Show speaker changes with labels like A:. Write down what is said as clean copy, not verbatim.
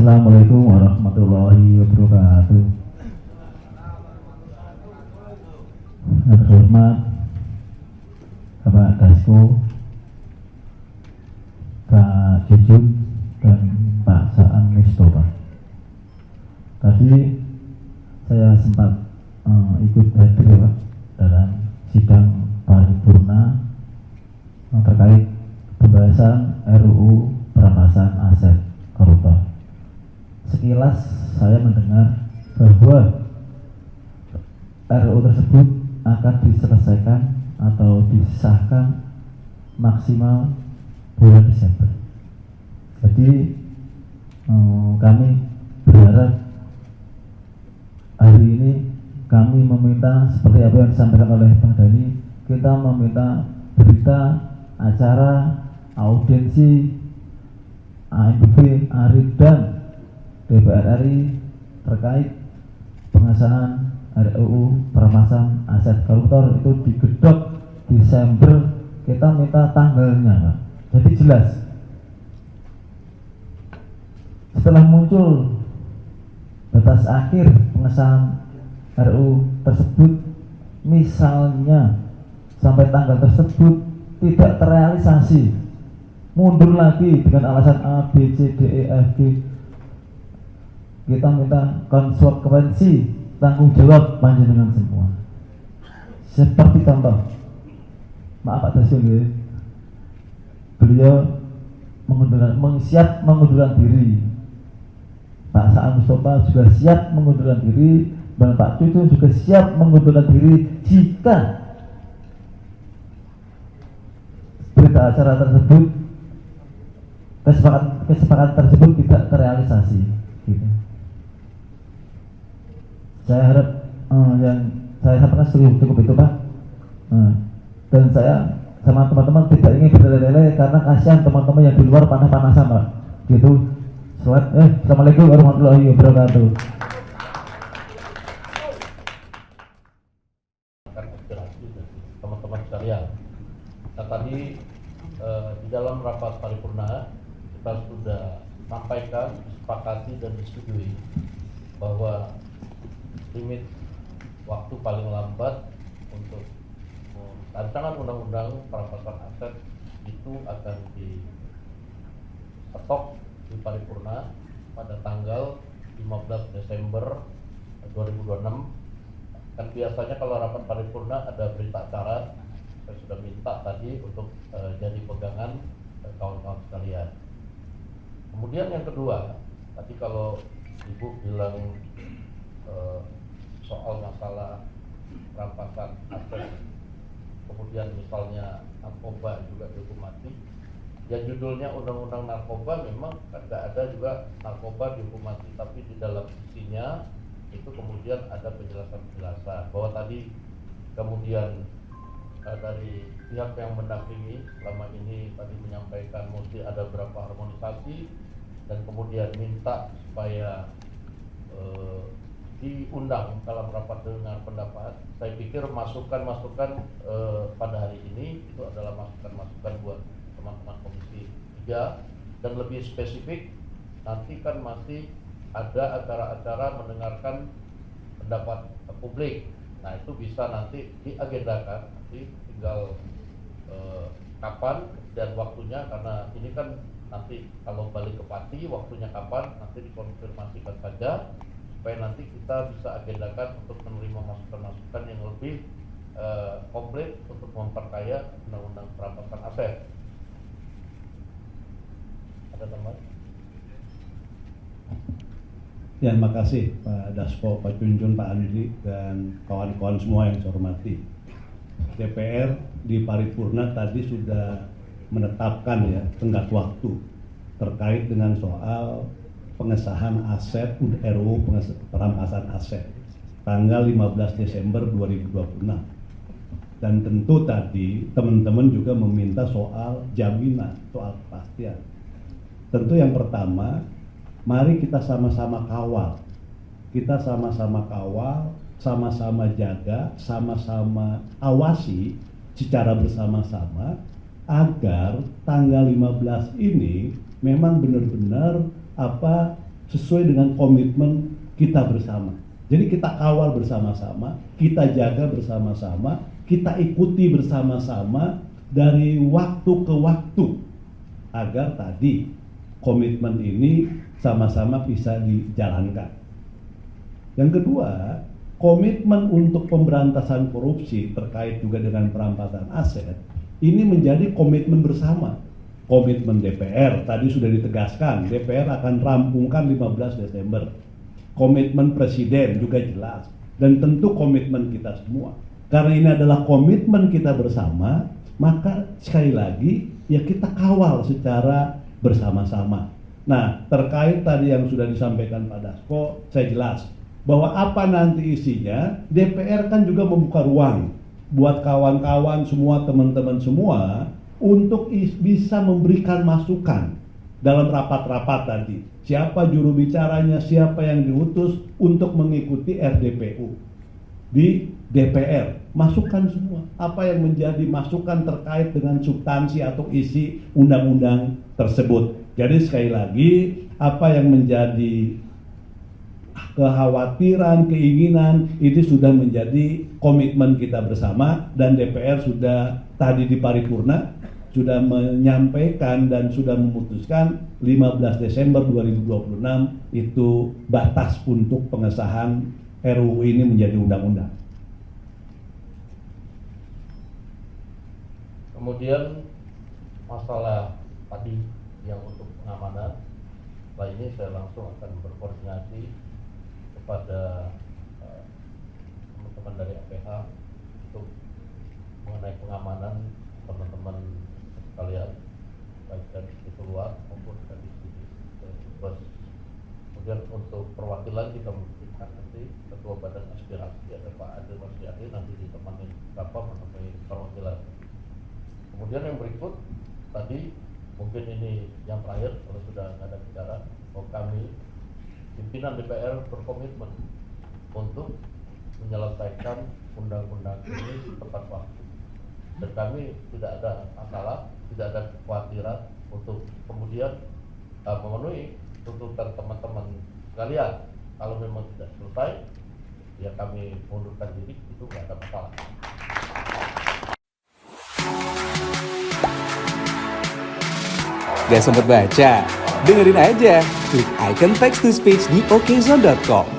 A: Assalamualaikum warahmatullahi wabarakatuh. Yang terhormat Bapak Dasko, Pak Jujun, dan Pak Saan Mustafa. Tadi saya sempat ikut hadir Pak dalam sidang paripurna terkait pembahasan RUU perampasan aset koruptor. Sekilas saya mendengar bahwa RUU tersebut akan diselesaikan atau disahkan maksimal bulan Desember. Jadi kami berharap hari ini kami meminta seperti apa yang disampaikan oleh Bang Dhani, kita meminta berita, acara, audiensi AMBB, ARID dan DPR RI terkait pengesahan RUU perampasan aset koruptor itu digedok Desember. Kita minta tanggalnya Pak. Jadi jelas. Setelah muncul batas akhir pengesahan RUU tersebut, misalnya sampai tanggal tersebut tidak terrealisasi, mundur lagi dengan alasan A, B, C, D, E, F, G, kita minta konsekuensi tanggung jawab panjenengan semua. Seperti contoh, maaf Pak Dasko, beliau siap mengundurkan diri, Pak Saan Mustafa juga siap mengundurkan diri, dan Pak Cucu juga siap mengundurkan diri jika berita acara tersebut, kesepakatan tersebut tidak terrealisasi. Gitu. Saya harap yang saya sampaikan cukup itu Pak. Dan saya sama teman-teman tidak ingin bertele-tele karena kasihan teman-teman yang di luar panas-panasan Pak. Gitu. Assalamualaikum warahmatullahi wabarakatuh.
B: Teman-teman sekalian, nah tadi di dalam rapat paripurna kita sudah sampaikan, disepakati dan disetujui bahwa limit waktu paling lambat untuk rancangan undang-undang perampasan aset itu akan diketok di paripurna pada tanggal 15 Desember 2026. Kan biasanya kalau rapat paripurna ada berita acara, saya sudah minta tadi untuk jadi pegangan kawan-kawan sekalian. Kemudian yang kedua, tadi kalau Ibu bilang soal masalah perampasan aset, kemudian misalnya narkoba juga dihukum mati, ya judulnya undang-undang narkoba memang tidak ada juga narkoba dihukum mati, tapi di dalam isinya itu kemudian ada penjelasan-penjelasan bahwa tadi kemudian dari pihak yang mendampingi selama ini tadi menyampaikan mesti ada berapa harmonisasi dan kemudian minta supaya diundang dalam rapat dengar pendapat. Saya pikir masukan-masukan pada hari ini itu adalah masukan-masukan buat teman-teman Komisi 3 dan lebih spesifik nanti kan masih ada acara-acara mendengarkan pendapat publik. Nah itu bisa nanti diagendakan, nanti tinggal kapan dan waktunya, karena ini kan nanti kalau balik ke Pati waktunya kapan nanti dikonfirmasikan saja supaya nanti kita bisa agendakan untuk menerima masukan-masukan yang lebih komplit untuk memperkaya undang-undang perampasan aset. Ada tambahan?
C: Ya, makasih Pak Dasko, Pak Junjun, Pak Andri, dan kawan-kawan semua yang saya hormati. DPR di paripurna tadi sudah menetapkan ya tenggat waktu terkait dengan soal pengesahan aset RUU perampasan aset tanggal 15 Desember 2026. Dan tentu tadi teman-teman juga meminta soal jaminan, soal kepastian. Tentu yang pertama, mari kita sama-sama kawal. Kita sama-sama kawal, sama-sama jaga, sama-sama awasi secara bersama-sama agar tanggal 15 ini memang benar-benar sesuai dengan komitmen kita bersama. Jadi kita kawal bersama-sama, kita jaga bersama-sama, kita ikuti bersama-sama dari waktu ke waktu agar tadi komitmen ini sama-sama bisa dijalankan. Yang kedua, komitmen untuk pemberantasan korupsi terkait juga dengan perampasan aset ini menjadi komitmen bersama. Komitmen DPR tadi sudah ditegaskan, DPR akan rampungkan 15 Desember. Komitmen Presiden juga jelas, dan tentu komitmen kita semua. Karena ini adalah komitmen kita bersama, maka sekali lagi ya kita kawal secara bersama-sama. Nah, terkait tadi yang sudah disampaikan Pak Dasko, saya jelas bahwa apa nanti isinya, DPR kan juga membuka ruang buat kawan-kawan semua, teman-teman semua untuk bisa memberikan masukan dalam rapat-rapat tadi. Siapa juru bicaranya, siapa yang diutus untuk mengikuti RDPU di DPR. Masukan semua. Apa yang menjadi masukan terkait dengan substansi atau isi undang-undang tersebut. Jadi sekali lagi, apa yang menjadi kekhawatiran, keinginan, itu sudah menjadi komitmen kita bersama, dan DPR sudah tadi di paripurna sudah menyampaikan dan sudah memutuskan 15 Desember 2026 itu batas untuk pengesahan RUU ini menjadi undang-undang.
B: Kemudian masalah tadi yang untuk pengamanan, setelah ini saya langsung akan berkoordinasi kepada teman-teman dari APH untuk mengenai pengamanan teman-teman sekalian, baik dari itu luar maupun dari sini bus. Kemudian untuk perwakilan kita membutuhkan nanti Ketua Badan Aspirasi ada Pak Ade Masjadi, nanti ditemani Bapak menemui perwakilan. Kemudian yang berikut tadi mungkin ini yang terakhir kalau sudah nggak ada bicara, bahwa kami pimpinan DPR berkomitmen untuk menyelesaikan undang-undang ini tepat waktu, dan kami tidak ada masalah, tidak ada kekhawatiran untuk kemudian memenuhi tuntutan teman-teman sekalian. Kalau memang tidak selesai, ya kami mundurkan diri, itu nggak ada masalah.
D: Gak sempet baca? Dengerin aja, klik icon text to speech di okezone.com.